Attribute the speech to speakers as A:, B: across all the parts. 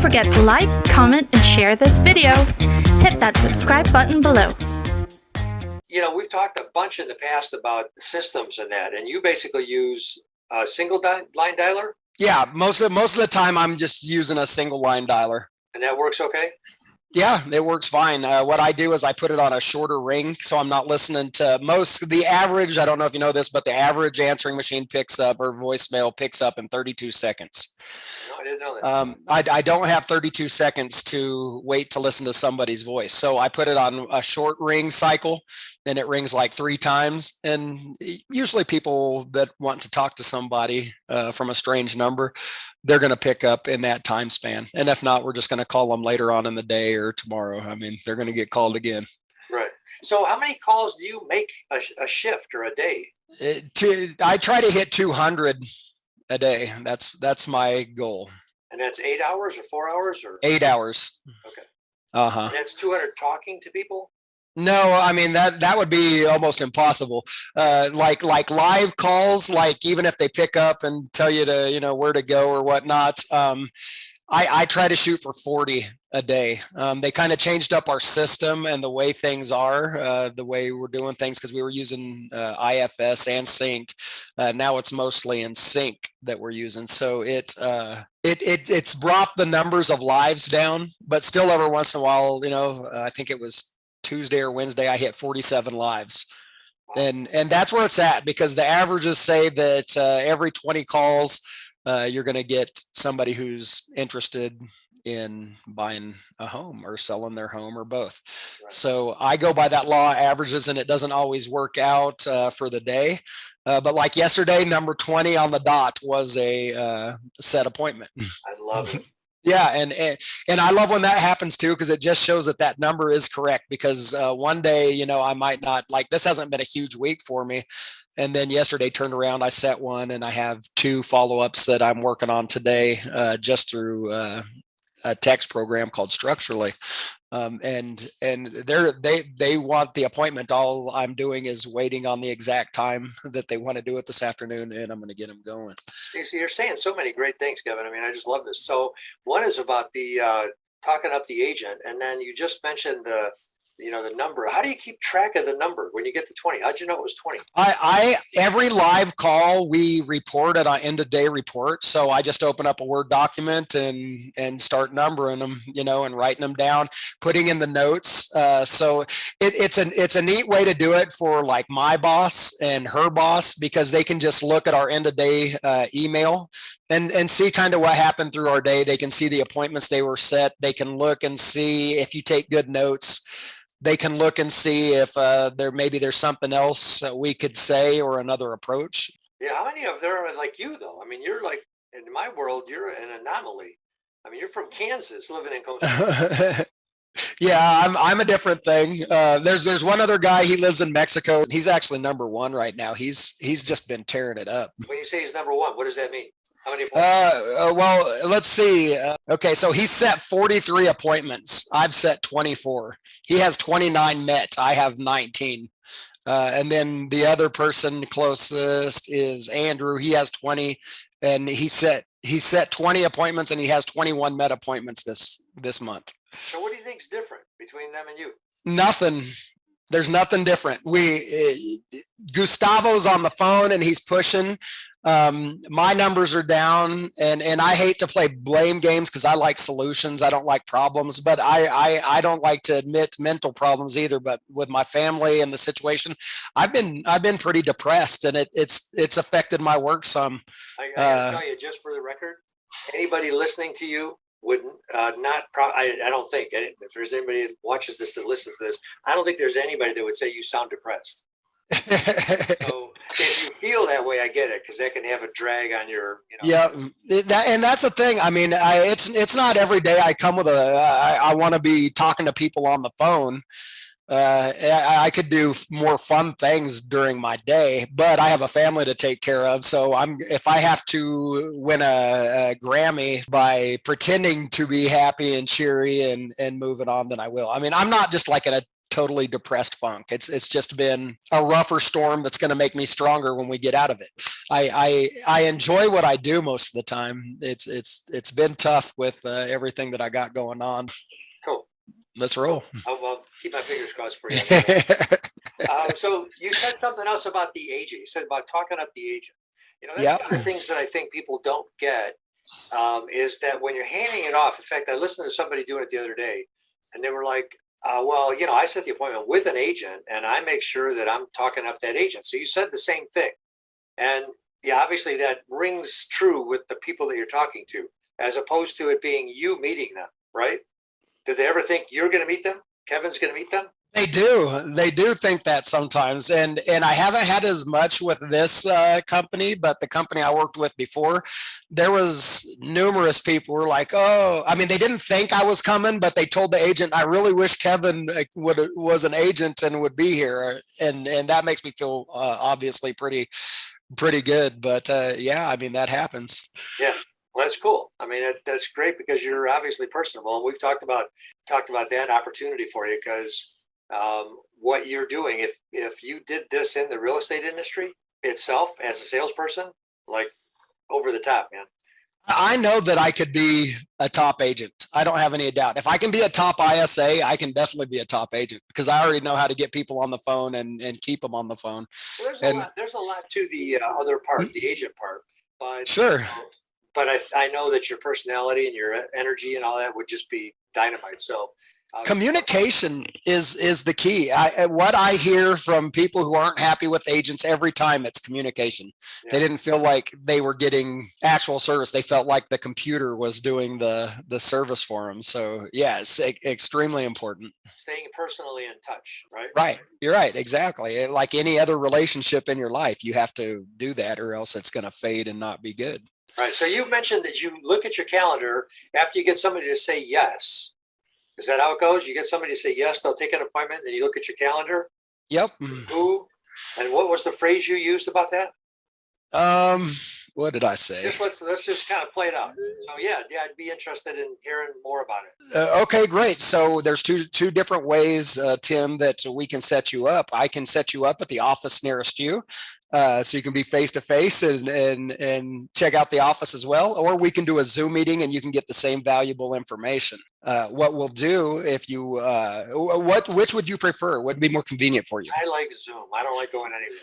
A: forget to like, comment, and share this video. Hit that subscribe button below.
B: We've talked a bunch in the past about systems and that, and you basically use a single line dialer?
C: Yeah, most of the time I'm just using a single line dialer.
B: And that works okay?
C: Yeah, it works fine. What I do is I put it on a shorter ring, so I'm not listening to the average, I don't know if you know this, but the average answering machine picks up, or voicemail picks up in 32 seconds.
B: No, I didn't know that.
C: I don't have 32 seconds to wait to listen to somebody's voice. So I put it on a short ring cycle, and it rings like 3 times. And usually people that want to talk to somebody from a strange number, they're going to pick up in that time span. And if not, we're just going to call them later on in the day or tomorrow. I mean, they're going to get called again.
B: Right. So how many calls do you make a shift or a day?
C: I try to hit 200 a day. That's my goal.
B: And that's 8 hours or 4 hours or
C: 8 hours.
B: Okay.
C: Uh-huh.
B: And that's 200 talking to people?
C: No, I mean that would be almost impossible. Like live calls, like even if they pick up and tell you to where to go or whatnot, I try to shoot for 40 a day. They kind of changed up our system and the way things are, the way we're doing things, because we were using IFS and sync. Now it's mostly in sync that we're using. So it's brought the numbers of lives down, but still every once in a while, I think it was Tuesday or Wednesday, I hit 47 lives. And that's where it's at, because the averages say that every 20 calls, you're going to get somebody who's interested in buying a home or selling their home or both. Right. So I go by that law of averages, and it doesn't always work out for the day. But like yesterday, number 20 on the dot was a set appointment.
B: I love it.
C: Yeah, and I love when that happens too, because it just shows that number is correct. Because one day, I might not, like, this hasn't been a huge week for me, and then yesterday turned around, I set one, and I have 2 follow-ups that I'm working on today, just through a text program called Structurally, and they want the appointment. All I'm doing is waiting on the exact time that they want to do it this afternoon, and I'm going to get them going.
B: You're saying so many great things, Kevin. I mean, I just love this. So one is about the talking up the agent, and then you just mentioned the number. How do you keep track of the number when you get to 20? How'd you know it was 20?
C: I every live call we report at our end of day report. So I just open up a Word document and start numbering them, and writing them down, putting in the notes. So it's a neat way to do it for like my boss and her boss, because they can just look at our end of day email and see kind of what happened through our day. They can see the appointments they were set. They can look and see if you take good notes. They can look and see if there's something else that we could say or another approach.
B: Yeah, how many of them are like you though? I mean, you're like, in my world, you're an anomaly. I mean, you're from Kansas, living in Costa Rica.
C: Yeah, I'm a different thing. There's one other guy. He lives in Mexico. He's actually number 1 right now. He's just been tearing it up.
B: When you say he's number 1, what does that mean? How many
C: well, let's see. Okay, so he set 43 appointments. I've set 24. He has 29 met. I have 19. And then the other person closest is Andrew. He has 20, and he set 20 appointments, and he has 21 met appointments this month.
B: So what do you think's different between them and you?
C: Nothing. There's nothing different. Gustavo's on the phone and he's pushing. My numbers are down, and I hate to play blame games because I like solutions. I don't like problems, but I don't like to admit mental problems either. But with my family and the situation, I've been pretty depressed, and it's affected my work some.
B: I gotta tell you, just for the record, anybody listening to you wouldn't I don't think, if there's anybody that watches this, that listens to this, I don't think there's anybody that would say you sound depressed. So if you feel that way, I get it, because that can have a drag on your,
C: Yeah, and that's the thing. I mean, it's not every day I come with I want to be talking to people on the phone. I could do more fun things during my day, but I have a family to take care of. So if I have to win a Grammy by pretending to be happy and cheery and moving on, then I will. I mean, I'm not just like a totally depressed funk. It's just been a rougher storm that's going to make me stronger when we get out of it. I enjoy what I do most of the time. It's been tough with everything that I got going on.
B: Cool.
C: Let's roll.
B: I'll keep my fingers crossed for you. So you said something else about the agent. You said about talking up the agent. That's
C: Yep.
B: one of the things that I think people don't get is that when you're handing it off. In fact, I listened to somebody doing it the other day, and they were like, well, I set the appointment with an agent, and I make sure that I'm talking up that agent. So you said the same thing. And yeah, obviously that rings true with the people that you're talking to, as opposed to it being you meeting them, right? Did they ever think you're going to meet them? Kevin's going to meet them?
C: They do think that sometimes, and I haven't had as much with this company, but the company I worked with before, there was numerous people were like, oh, I mean, they didn't think I was coming, but they told the agent, I really wish Kevin was an agent and would be here, and that makes me feel obviously pretty good. But yeah, I mean, that happens.
B: Yeah. Well, that's cool. I mean, that's great because you're obviously personable, and we've talked about that opportunity for you because what you're doing, if you did this in the real estate industry itself as a salesperson, like over the top, man.
C: I know that I could be a top agent. I don't have any doubt. If I can be a top ISA, I can definitely be a top agent because I already know how to get people on the phone and keep them on the phone.
B: Well, there's a lot to the other part, the agent part. But
C: sure.
B: But I know that your personality and your energy and all that would just be dynamite. So
C: communication is the key. What I hear from people who aren't happy with agents every time, it's communication. Yeah. They didn't feel like they were getting actual service. They felt like the computer was doing the service for them. So yeah, it's extremely important.
B: Staying personally in touch, right?
C: Right. You're right. Exactly. Like any other relationship in your life, you have to do that or else it's going to fade and not be good.
B: Right. So you mentioned that you look at your calendar after you get somebody to say yes. Is that how it goes? You get somebody to say yes, they'll take an appointment, and you look at your calendar.
C: Yep.
B: Who and what was the phrase you used about that?
C: What did I say?
B: Let's just kind of play it out. So yeah, I'd be interested in hearing more about it.
C: Okay, great. So there's two different ways, Tim, that we can set you up. I can set you up at the office nearest you, so you can be face to face and check out the office as well. Or we can do a Zoom meeting and you can get the same valuable information. What we'll do if you, which would you prefer? What would be more convenient for you?
B: I like Zoom. I don't like going anywhere.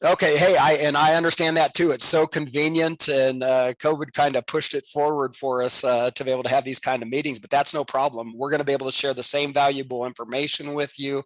C: Okay. Hey, I understand that too. It's so convenient, and COVID kind of pushed it forward for us to be able to have these kind of meetings, but that's no problem. We're going to be able to share the same valuable information with you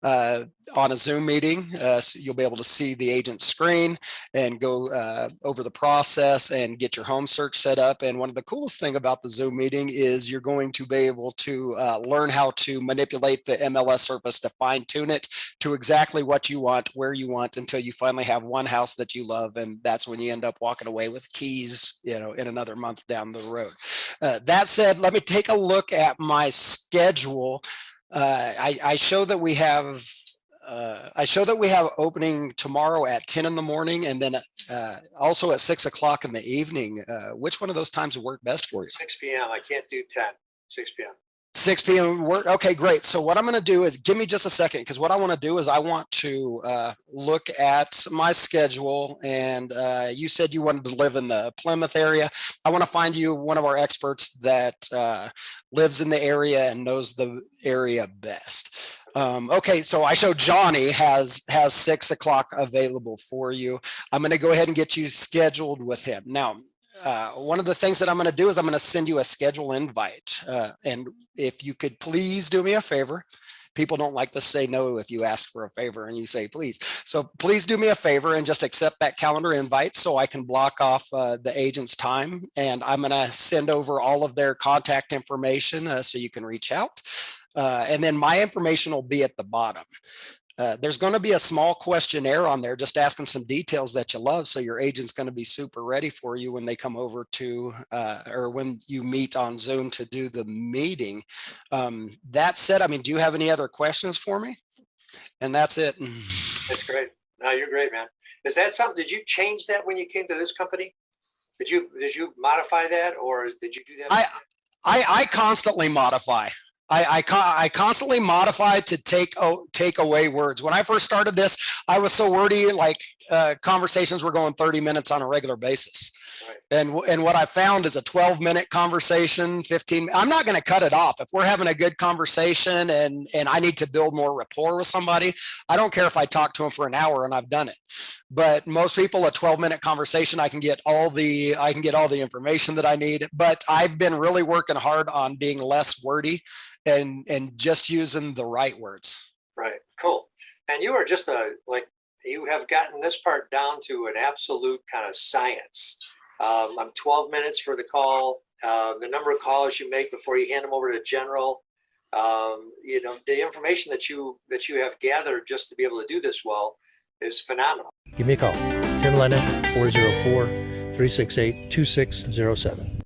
C: on a Zoom meeting. So you'll be able to see the agent's screen and go over the process and get your home search set up. And one of the coolest thing about the Zoom meeting is you're going to be able to learn how to manipulate the MLS surface to fine tune it to exactly what you want, where you want, until you finally have one house that you love. And that's when you end up walking away with keys, in another month down the road. That said, let me take a look at my schedule. I show that we have opening tomorrow at 10 in the morning, and then also at 6 o'clock in the evening. Which one of those times would work best for you?
B: 6 p.m. I can't do 10. 6 p.m.
C: 6 p.m. work. Okay, great. So what I'm going to do is give me just a second, because what I want to do is I want to look at my schedule. And you said you wanted to live in the Plymouth area. I want to find you one of our experts that lives in the area and knows the area best. Okay, so I show Johnny has 6 o'clock available for you. I'm going to go ahead and get you scheduled with him. Now, one of the things that I'm going to do is I'm going to send you a schedule invite. And if you could please do me a favor. People don't like to say no if you ask for a favor and you say please. So please do me a favor and just accept that calendar invite so I can block off the agent's time. And I'm going to send over all of their contact information so you can reach out. And then my information will be at the bottom. There's going to be a small questionnaire on there just asking some details that you love. So your agent's going to be super ready for you when they come over to, or when you meet on Zoom to do the meeting. That said, do you have any other questions for me? And that's it.
B: That's great. No, you're great, man. Is that something, did you change that when you came to this company? Did you modify that, or did you do that?
C: I constantly modify. I constantly modify to take away words. When I first started this, I was so wordy, like conversations were going 30 minutes on a regular basis.
B: Right.
C: And what I found is a 12-minute conversation, 15. I'm not going to cut it off. If we're having a good conversation and I need to build more rapport with somebody, I don't care if I talk to them for an hour and I've done it. But most people, a 12-minute conversation, I can get all the information that I need. But I've been really working hard on being less wordy and just using the right words.
B: Right. Cool. And you are just you have gotten this part down to an absolute kind of science. I'm 12 minutes for the call. The number of calls you make before you hand them over to general. The information that you have gathered just to be able to do this well is phenomenal.
D: Give me a call. Tim Lennon, 404-368-2607.